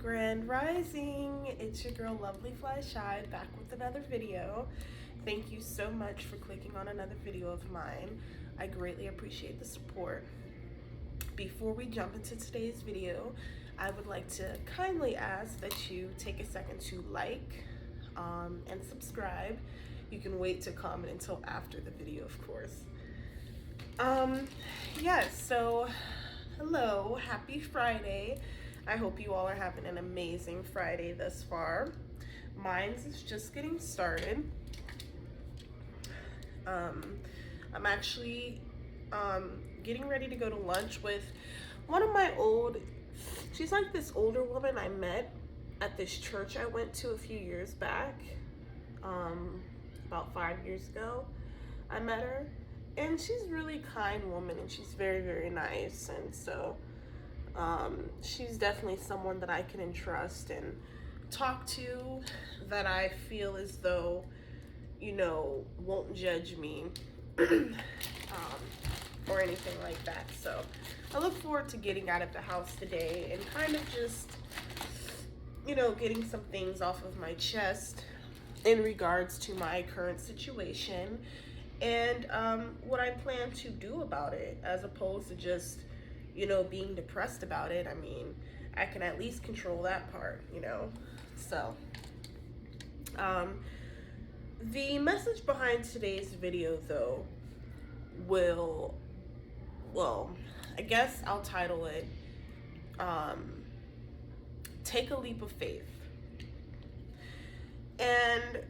Grand Rising. It's your girl Lovely Fly Shy back with another video. Thank you so much for clicking on another video of mine. I greatly appreciate the support. Before we jump into today's video, I would like to kindly ask that you take a second to like and subscribe. You can wait to comment until after the video, of course. Yes, so hello, happy Friday. I hope you all are having an amazing Friday thus far. Mine's is just getting started. I'm actually getting ready to go to lunch with one of my she's like this older woman I met at this church I went to a few years back. About 5 years ago, I met her. And she's a really kind woman, and she's very, very nice. And so she's definitely someone that I can entrust and talk to, that I feel as though, you know, won't judge me or anything like that. So I look forward to getting out of the house today and kind of just, you know, getting some things off of my chest in regards to my current situation. And what I plan to do about it, as opposed to just, you know, being depressed about it. I mean, I can at least control that part, you know. So, the message behind today's video, though, I guess I'll title it, Take a Leap of Faith. And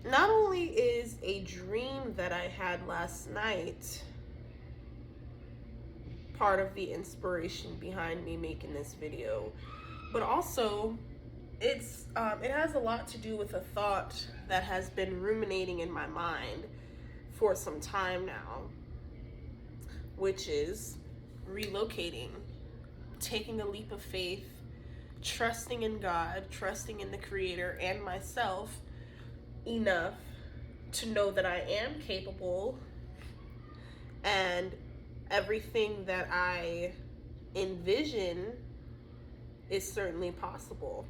not only is a dream that I had last night part of the inspiration behind me making this video, but also it has a lot to do with a thought that has been ruminating in my mind for some time now, which is relocating, taking a leap of faith, trusting in God, trusting in the Creator and myself enough to know that I am capable and everything that I envision is certainly possible.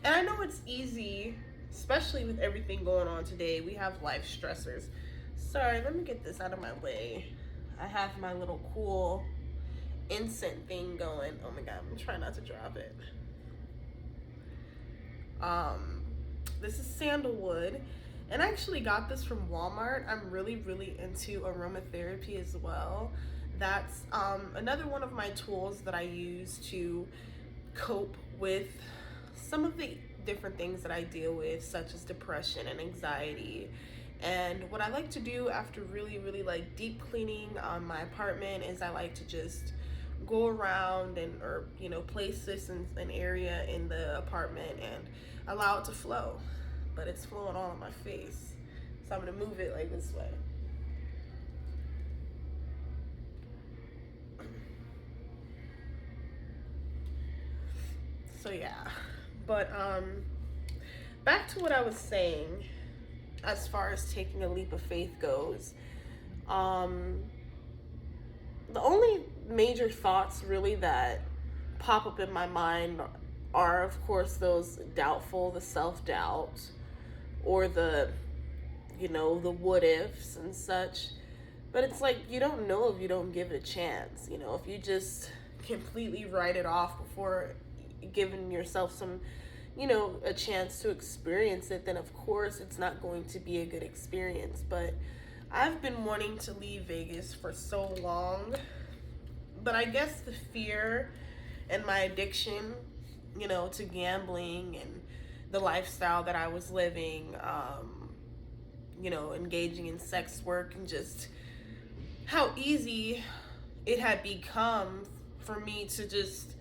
And I know it's easy, especially with everything going on today. We have life stressors. Sorry, let me get this out of my way. I have my little cool incense thing going. Oh my God, I'm trying not to drop it. This is sandalwood, and I actually got this from Walmart. I'm really, really into aromatherapy as well. That's another one of my tools that I use to cope with some of the different things that I deal with, such as depression and anxiety. And what I like to do after really, really like deep cleaning my apartment is I like to just go around or you know, place this in an area in the apartment and allow it to flow. But it's flowing all on my face, so I'm gonna move it like this way. So yeah, but back to what I was saying as far as taking a leap of faith goes. The only major thoughts really that pop up in my mind are, of course, those doubtful, the self-doubt, or the, you know, the what ifs and such. But it's like, you don't know if you don't give it a chance. You know, if you just completely write it off before giving yourself some, you know, a chance to experience it, then of course it's not going to be a good experience. But I've been wanting to leave Vegas for so long, but I guess the fear and my addiction, you know, to gambling and the lifestyle that I was living, you know, engaging in sex work, and just how easy it had become for me to just,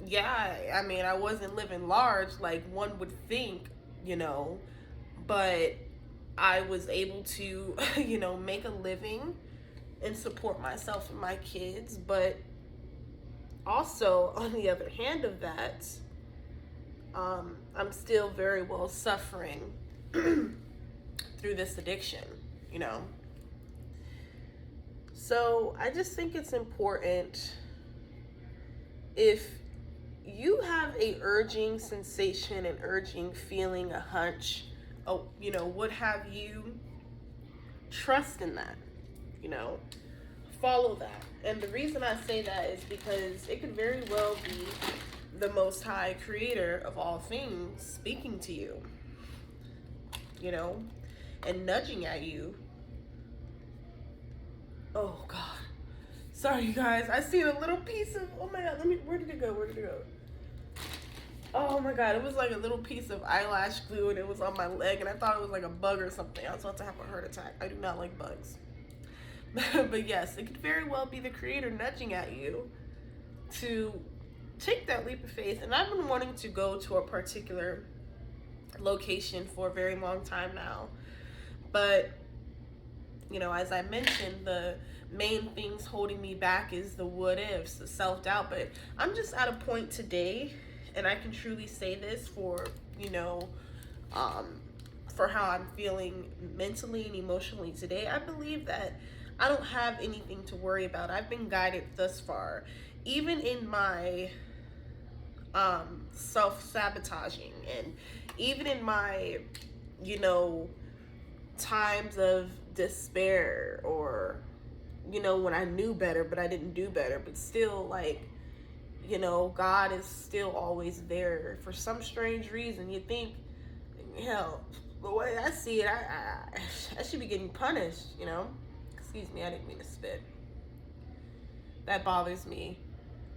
yeah, I mean, I wasn't living large like one would think, you know, but I was able to, you know, make a living and support myself and my kids. But also, on the other hand of that, I'm still very well suffering through this addiction, you know. So I just think it's important, if you have a urging sensation, an urging feeling, a hunch, what have you, trust in that, you know, follow that. And the reason I say that is because it could very well be the Most High Creator of all things speaking to you, you know, and nudging at you. Oh God, sorry you guys, I seen a little piece of, oh my God, where did it go? Oh my God, it was like a little piece of eyelash glue and it was on my leg and I thought it was like a bug or something. I was about to have a heart attack. I do not like bugs. But yes, it could very well be the Creator nudging at you to take that leap of faith. And I've been wanting to go to a particular location for a very long time now. But, you know, as I mentioned, the main things holding me back is the what ifs, the self-doubt. But I'm just at a point today, and I can truly say this for, for how I'm feeling mentally and emotionally today. I believe that I don't have anything to worry about. I've been guided thus far. Even in my self-sabotaging, and even in my, times of despair, or, when I knew better, but I didn't do better, but still, like, God is still always there for some strange reason. You think, hell, the way I see it, I should be getting punished, Excuse me, I didn't mean to spit. That bothers me.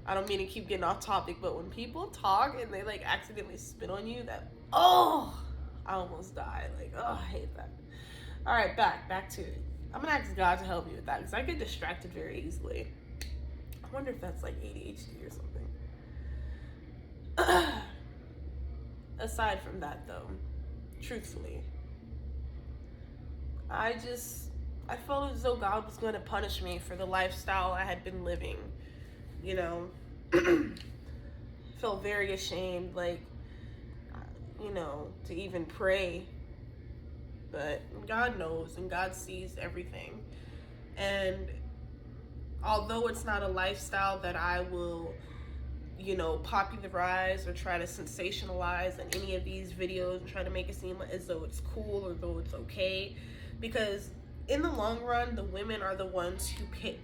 I don't mean to keep getting off topic, but when people talk and they like accidentally spit on you, I almost die. Like, I hate that. All right, back to it. I'm gonna ask God to help me with that because I get distracted very easily. I wonder if that's like ADHD or something. Aside from that, though, truthfully, I felt as though God was going to punish me for the lifestyle I had been living. Felt very ashamed, like, to even pray. But God knows and God sees everything. And although it's not a lifestyle that I will, popularize or try to sensationalize in any of these videos and try to make it seem as though it's cool or though it's okay, because in the long run, the women are the ones who pay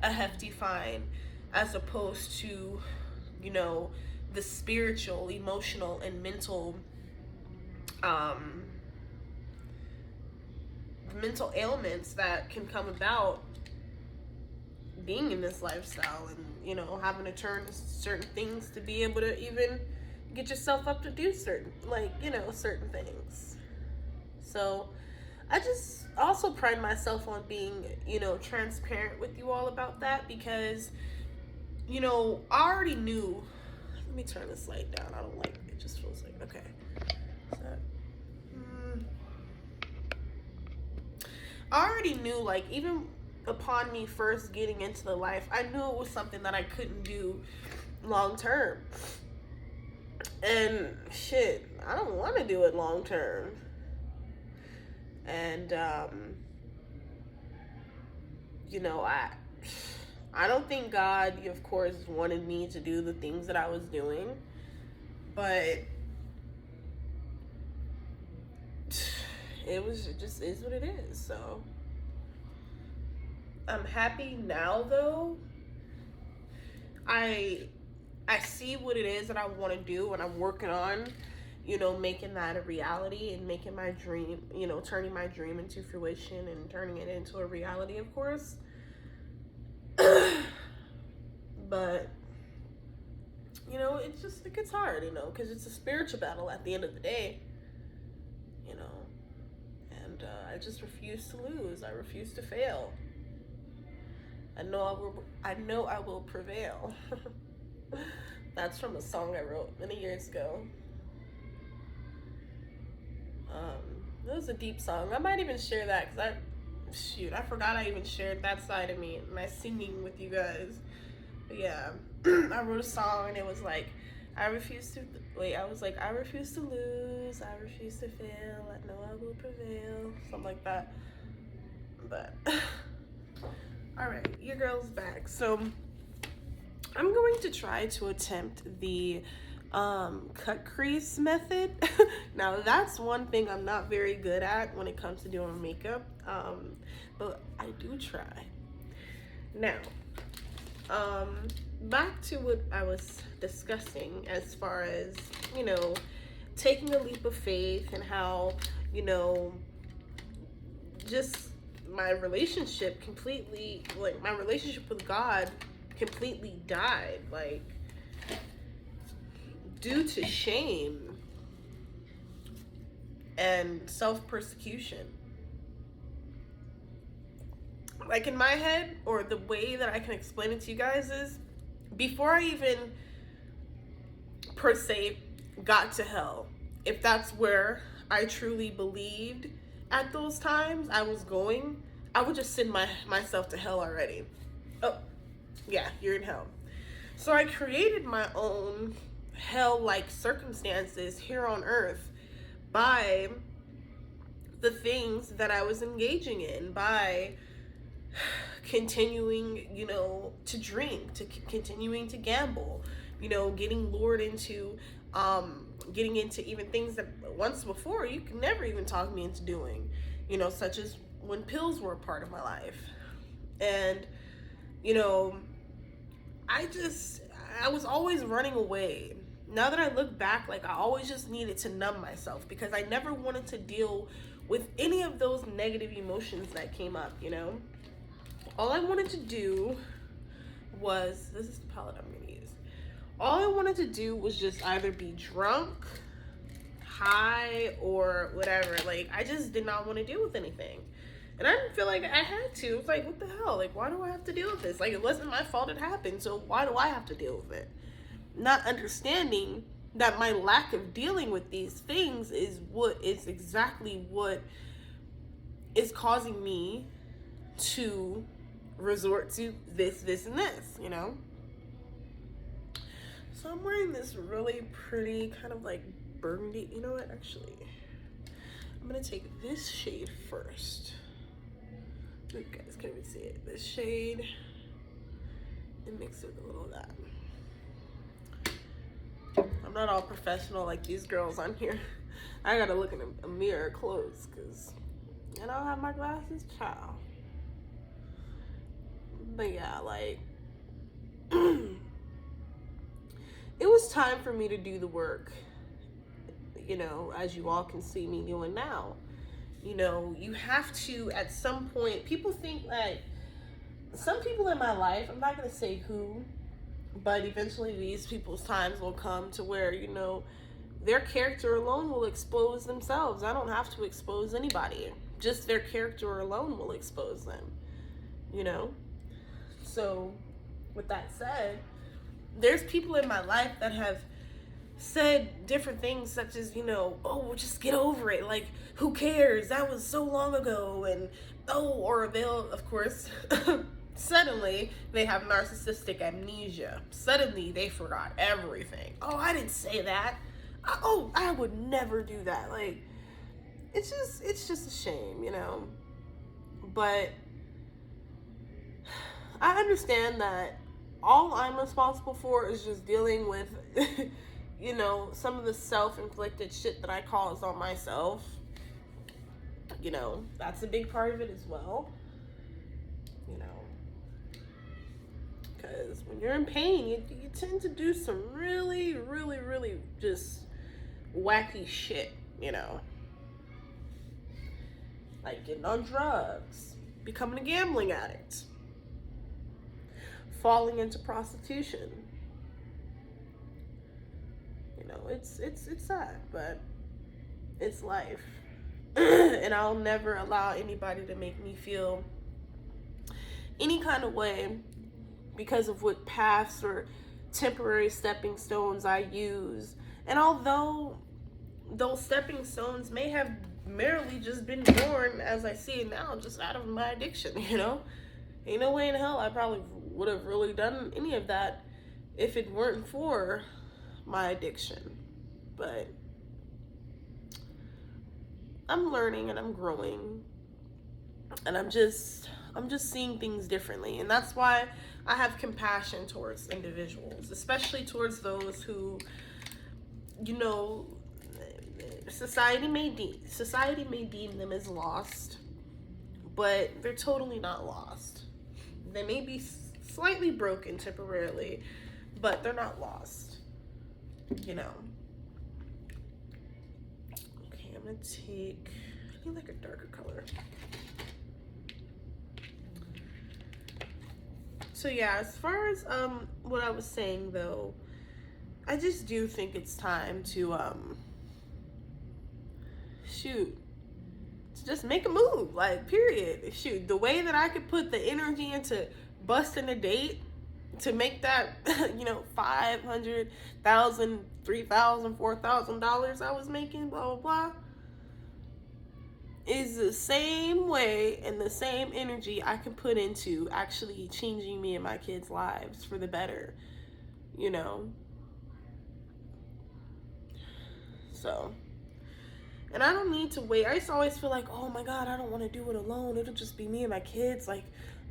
a hefty fine, as opposed to, the spiritual, emotional, and mental ailments that can come about being in this lifestyle, and having to turn to certain things to be able to even get yourself up to do certain things. So I just also pride myself on being, transparent with you all about that, because, I already knew. Let me turn this light down. I don't like it. It just feels like, okay. I already knew, like, even upon me first getting into the life, I knew it was something that I couldn't do long term. And shit, I don't want to do it long term. And, I don't think God, of course, wanted me to do the things that I was doing, but it just is what it is. So I'm happy now, though. I see what it is that I want to do, and I'm working on, making that a reality, and making my dream, turning my dream into fruition and turning it into a reality, of course. But, it gets hard, because it's a spiritual battle at the end of the day, and I just refuse to lose. I refuse to fail. I know I will prevail. That's from a song I wrote many years ago. It was a deep song. I might even share that, because I forgot I even shared that side of me, my singing with you guys. But yeah, I wrote a song and it was like, I refuse to lose, I refuse to fail, I know I will prevail, something like that. But all right, your girl's back. So I'm going to try to attempt the cut crease method. Now that's one thing I'm not very good at when it comes to doing makeup, but I do try. Now, back to what I was discussing as far as, you know, taking a leap of faith and how, you know, just my relationship completely, like my relationship with God completely died, like due to shame and self-persecution. Like in my head, or the way that I can explain it to you guys is, before I even per se got to hell, if that's where I truly believed at those times I was going, I would just send myself to hell already. Oh, yeah, you're in hell. So I created my own hell-like circumstances here on earth by the things that I was engaging in, by continuing, you know, to drink, to continuing to gamble, you know, getting lured into, getting into even things that once before you could never even talk me into doing, you know, such as when pills were a part of my life. And, you know, I was always running away. Now that I look back, like I always just needed to numb myself because I never wanted to deal with any of those negative emotions that came up, you know? All I wanted to do was, this is the palette I'm gonna use. All I wanted to do was just either be drunk, high, or whatever. Like, I just did not want to deal with anything. And I didn't feel like I had to. It was like, what the hell? Like, why do I have to deal with this? Like, it wasn't my fault it happened, so why do I have to deal with it? Not understanding that my lack of dealing with these things is exactly what is causing me to resort to this, and this, you know? So I'm wearing this really pretty kind of like burgundy, you know what, actually, I'm gonna take this shade first. You guys can't even see it. This shade, and mix it with a little of that. I'm not all professional like these girls on here. I gotta look in a mirror close because I don't have my glasses, child. But yeah, like, it was time for me to do the work, you know, as you all can see me doing now. You know, you have to, at some point, people think like, some people in my life, I'm not going to say who, but eventually these people's times will come to where, you know, their character alone will expose themselves. I don't have to expose anybody. Just their character alone will expose them, you know? So, with that said, there's people in my life that have said different things such as, you know, oh, well, just get over it. Like, who cares? That was so long ago. And, oh, or they'll, of course, suddenly they have narcissistic amnesia. Suddenly they forgot everything. Oh, I didn't say that. Oh, I would never do that. Like, it's just a shame, you know? But I understand that all I'm responsible for is just dealing with, you know, some of the self-inflicted shit that I cause on myself. You know, that's a big part of it as well. You know, because when you're in pain, you tend to do some really, really, really just wacky shit, you know. Like getting on drugs, becoming a gambling addict, falling into prostitution. You know, it's sad, but it's life. And I'll never allow anybody to make me feel any kind of way because of what paths or temporary stepping stones I use. And although those stepping stones may have merely just been born as I see it now, just out of my addiction, you know? Ain't no way in hell I probably would have really done any of that if it weren't for my addiction. But I'm learning and I'm growing, and I'm just I'm just seeing things differently. And that's why I have compassion towards individuals, especially towards those who, you know, society may deem them as lost, but they're totally not lost. They may be slightly broken temporarily, but they're not lost, you know. Okay, I'm gonna take, I need like a darker color. So yeah, as far as what I was saying though, I just do think it's time to shoot, to just make a move, like, period. Shoot, the way that I could put the energy into busting a date to make that, you know, $500,000, $3,000, $4,000 I was making, blah blah blah, is the same way and the same energy I can put into actually changing me and my kids' lives for the better, you know. So, and I don't need to wait. I used to always feel like, oh my God, I don't want to do it alone. It'll just be me and my kids. Like,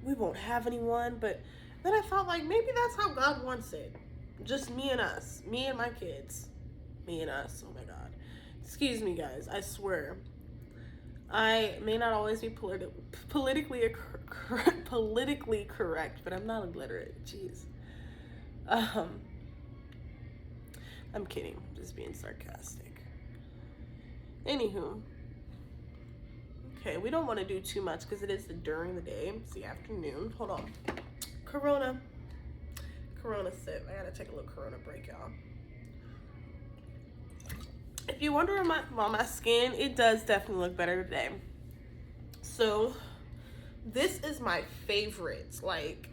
we won't have anyone. But then I felt like maybe that's how God wants it. Just me and us. Me and my kids. Me and us. Oh my God. Excuse me, guys. I swear. I may not always be politically correct, but I'm not illiterate. Jeez. I'm kidding. I'm just being sarcastic. Anywho, okay, we don't want to do too much because it is during the day. It's the afternoon. Hold on. Corona sip. I gotta take a little Corona break, y'all. If you wonder about my skin, it does definitely look better today. So this is my favorite. Like,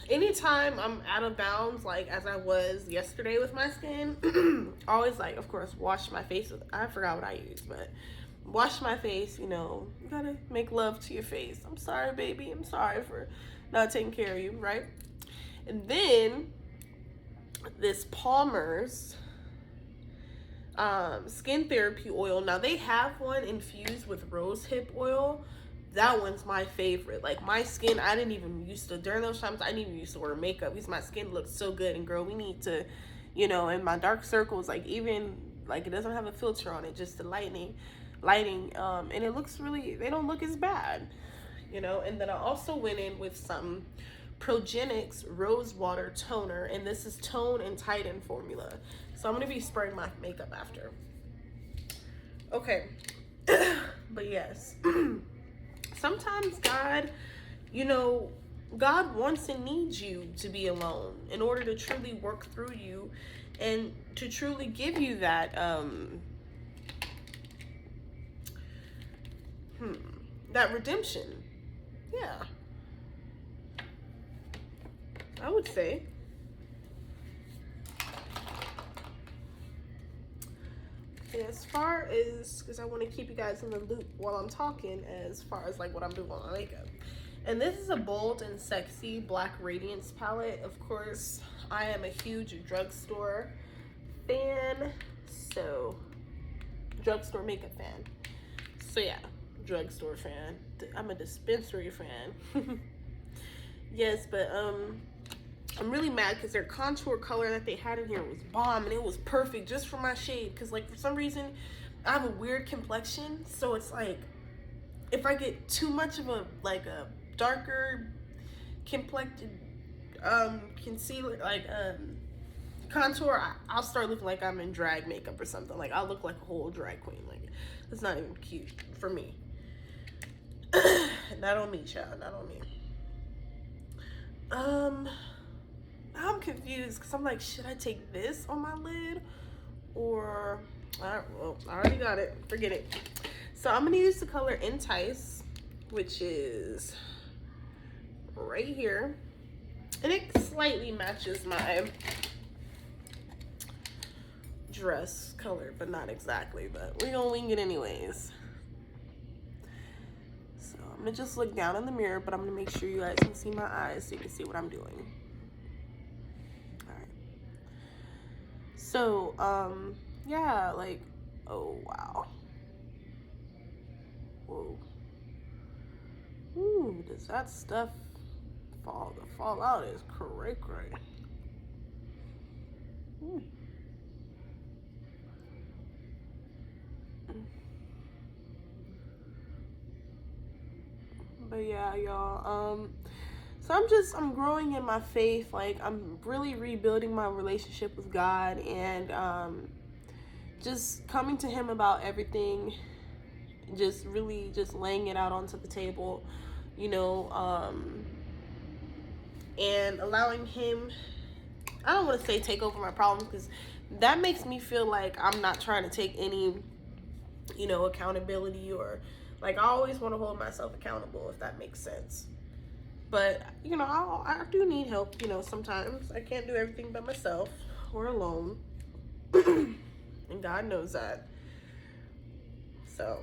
anytime I'm out of bounds, like as I was yesterday with my skin, always, like, of course, wash my face with, I forgot what I used, but wash my face, you know, you gotta make love to your face. I'm sorry, baby. I'm sorry for not taking care of you, right? And then this Palmer's skin therapy oil. Now they have one infused with rose hip oil. That one's my favorite. Like, my skin, I didn't even used to, during those times, I didn't even used to wear makeup because my skin looked so good. And girl, we need to, you know, in my dark circles, like, even, like, it doesn't have a filter on it, just the lighting, and it looks really, they don't look as bad, you know. And then I also went in with some Progenics Rose Water Toner, and this is Tone and Tighten formula. So I'm gonna be spraying my makeup after. Okay. But yes. Sometimes God, you know, God wants and needs you to be alone in order to truly work through you and to truly give you that that redemption. Yeah, I would say. As far as, because I want to keep you guys in the loop while I'm talking, as far as like what I'm doing on my makeup. And this is a Bold and Sexy Black Radiance palette. Of course, I am a huge drugstore fan. So, drugstore makeup fan. So yeah, drugstore fan. I'm a dispensary fan. Yes, but I'm really mad because their contour color that they had in here was bomb, and it was perfect just for my shade. Because, like, for some reason, I have a weird complexion, so it's like, if I get too much of a, like, a darker complected concealer, like, contour, I'll start looking like I'm in drag makeup or something. Like, I'll look like a whole drag queen. Like, it's not even cute for me. Not on me, child. Not on me. I'm confused because I'm like, should I take this on my lid or, well, I already got it. Forget it. So I'm gonna use the color Entice, which is right here, and it slightly matches my dress color, but not exactly. But we're gonna wing it anyways. So I'm gonna just look down in the mirror, but I'm gonna make sure you guys can see my eyes so you can see what I'm doing. So, yeah, like, oh, wow. Whoa. Ooh, does that stuff fall? The fallout is cray cray. But yeah, y'all. So I'm growing in my faith. Like, I'm really rebuilding my relationship with God, and just coming to Him about everything. Just really just laying it out onto the table, you know, and allowing Him. I don't want to say take over my problems, because that makes me feel like I'm not trying to take any, accountability, or like I always want to hold myself accountable, if that makes sense. But I do need help. Sometimes I can't do everything by myself or alone, and God knows that. So,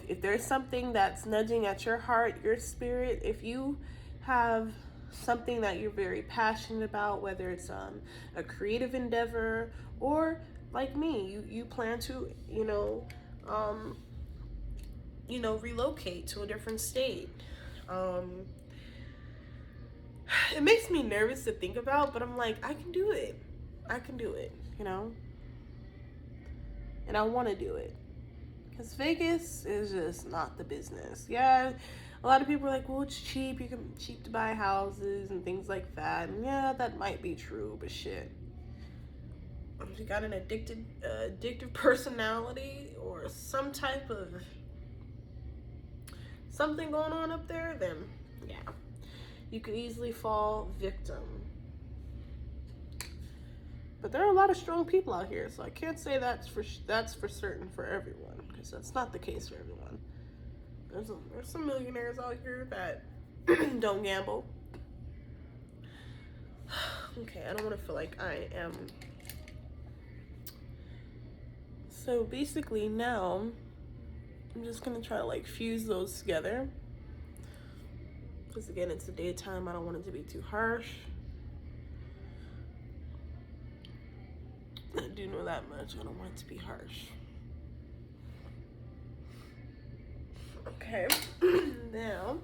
if there's something that's nudging at your heart, your spirit, if you have something that you're very passionate about, whether it's a creative endeavor, or like me, you plan to relocate to a different state. It makes me nervous to think about, but I'm like, I can do it. And I want to do it. Because Vegas is just not the business. Yeah, a lot of people are like, well, it's cheap. Cheap to buy houses and things like that. And yeah, that might be true, but shit. If you got an addictive personality, or some type of something going on up there, then yeah, you could easily fall victim. But there are a lot of strong people out here, so I can't say that's for certain for everyone, because that's not the case for everyone. There's some millionaires out here that don't gamble. Okay, I don't want to feel like I am. So basically now, I'm just gonna try to like fuse those together. Because again, it's the daytime. I don't want it to be too harsh. I do know that much. I don't want it to be harsh. Okay, now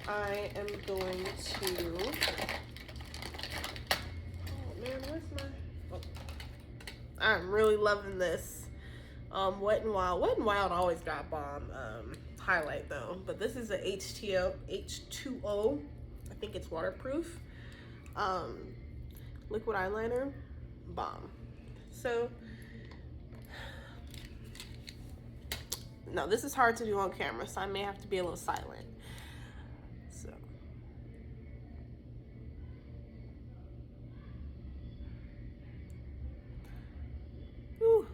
I am going to. Oh man, where's my? Oh. I'm really loving this. Wet n Wild. Wet n Wild always got bomb highlight though, but this is a H2O. I think it's waterproof. Liquid eyeliner, bomb. So now this is hard to do on camera, so I may have to be a little silent. So whew.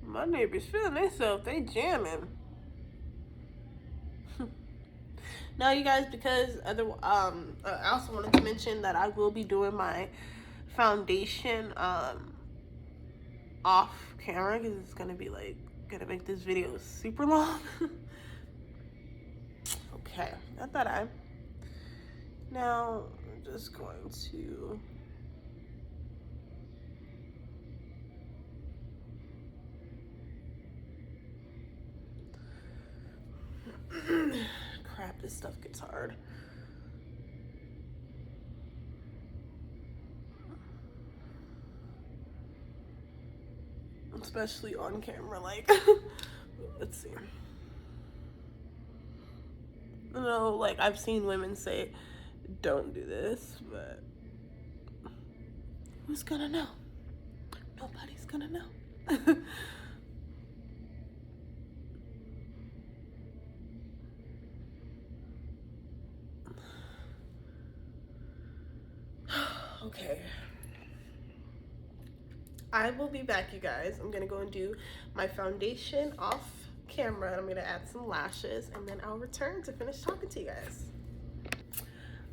My neighbors feeling themselves, they jamming. Now, you guys, because I also wanted to mention that I will be doing my foundation off camera, because it's gonna be like make this video super long. Okay, not that I. Now I'm just going to. Crap, this stuff gets hard. Especially on camera, like, let's see. No, like, I've seen women say, don't do this, but who's gonna know? Nobody's gonna know. Okay. I will be back, you guys. I'm gonna go and do my foundation off camera. I'm gonna add some lashes, and then I'll return to finish talking to you guys.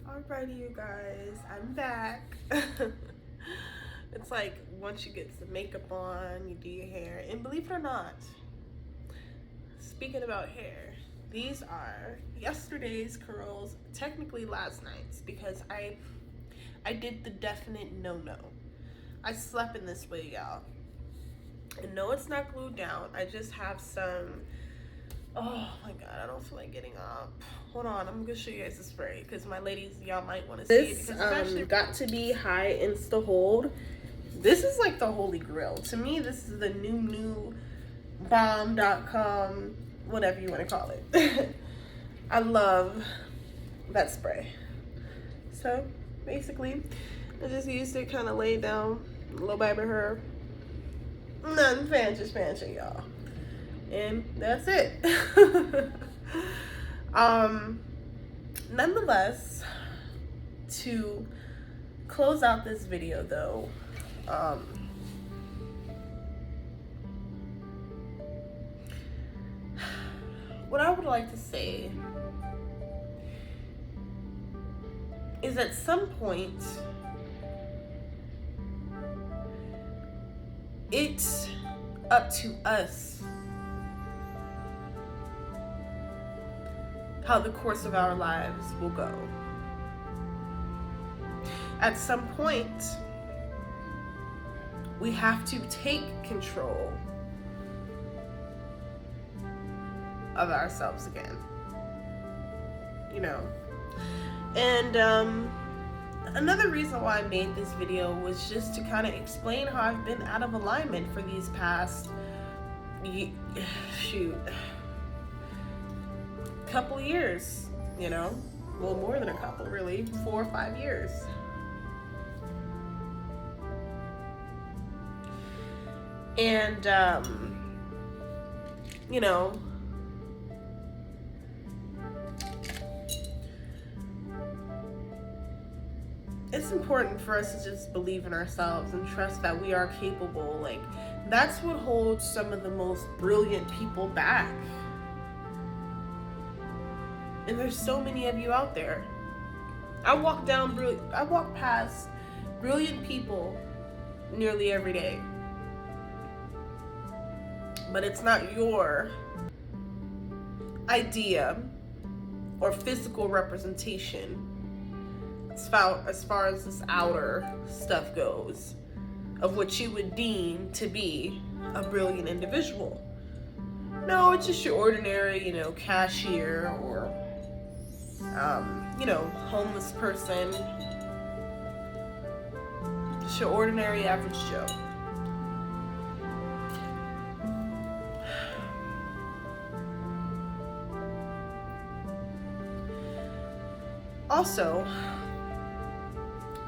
Alrighty, you guys, I'm back. It's like once you get some makeup on, you do your hair, and believe it or not, speaking about hair, these are yesterday's curls, technically last night's, because I did the definite no. I slept in this wig, y'all. And no, it's not glued down. I just have some, oh my God, I don't feel like getting up. Hold on, I'm gonna show you guys the spray, because my ladies, y'all might want to see it. This actually got to be high insta hold. This is like the holy grail. To me, this is the new bomb.com, whatever you want to call it. I love that spray. So basically, I just used to kind of lay down a little baby hair. Nothing fancy, y'all. And that's it. Nonetheless, to close out this video though, what I would like to say is at some point, it's up to us how the course of our lives will go. At some point, we have to take control of ourselves again, you know. And another reason why I made this video was just to kind of explain how I've been out of alignment for these past couple years, you know. Well, more than a couple, really, 4 or 5 years. And you know, it's important for us to just believe in ourselves and trust that we are capable. Like, that's what holds some of the most brilliant people back. And there's so many of you out there. I walk past brilliant people nearly every day. But it's not your idea or physical representation as far as this outer stuff goes of what you would deem to be a brilliant individual. No, it's just your ordinary, you know, cashier or you know, homeless person. Just your ordinary average Joe. Also,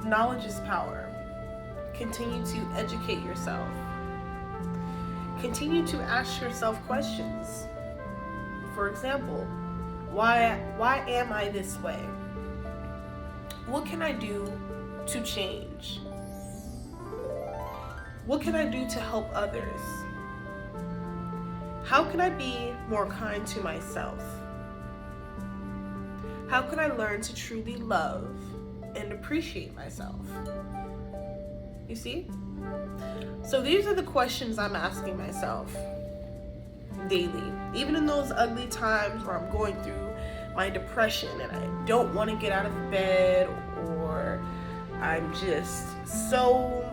knowledge is power. Continue to educate yourself. Continue to ask yourself questions. For example, why am I this way? What can I do to change? What can I do to help others? How can I be more kind to myself? How can I learn to truly love and appreciate myself? You see? So these are the questions I'm asking myself daily. Even in those ugly times where I'm going through my depression and I don't want to get out of bed, or I'm just so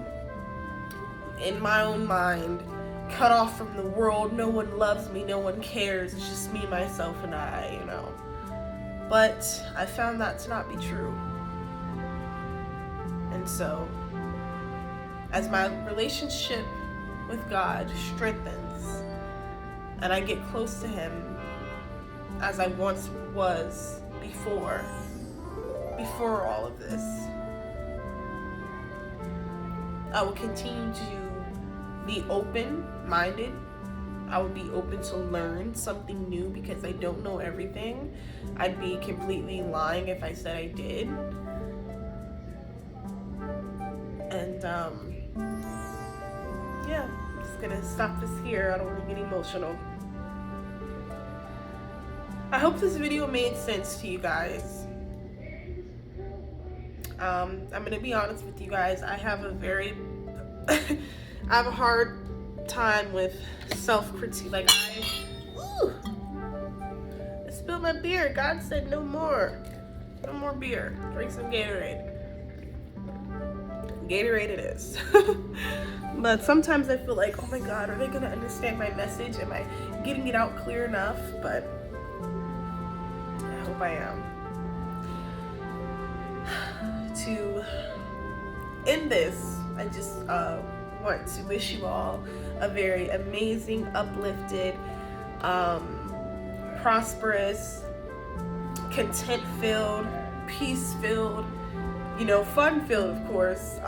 in my own mind, cut off from the world. No one loves me, no one cares. It's just me, myself, and I, you know. But I found that to not be true. And so, as my relationship with God strengthens and I get close to Him as I once was before all of this, I will continue to be open-minded. I would be open to learn something new because I don't know everything. I'd be completely lying if I said I did. And yeah, I'm just gonna stop this here. I don't want to get emotional. I hope this video made sense to you guys. I'm gonna be honest with you guys. I have a hard time with self-critique. Like, this spilled my beer. God said no more. No more beer. Drink some Gatorade. Gatorade it is. But sometimes I feel like, oh my God, are they going to understand my message? Am I getting it out clear enough? But I hope I am. To end this, I just want to wish you all a very amazing, uplifted, prosperous, content-filled, peace-filled, fun-filled, of course,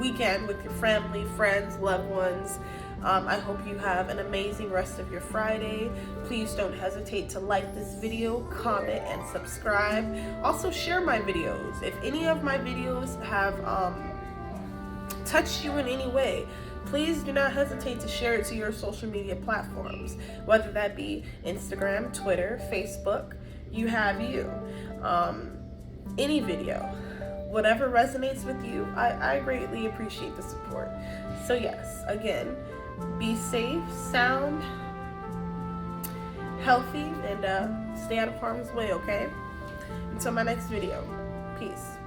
weekend with your family, friends, loved ones. I hope you have an amazing rest of your Friday. Please don't hesitate to like this video, comment, and subscribe. Also, share my videos. If any of my videos have touched you in any way, please do not hesitate to share it to your social media platforms, whether that be Instagram, Twitter, Facebook. You have you. Any video. Whatever resonates with you, I greatly appreciate the support. So yes, again, be safe, sound, healthy, and stay out of harm's way, okay? Until my next video. Peace.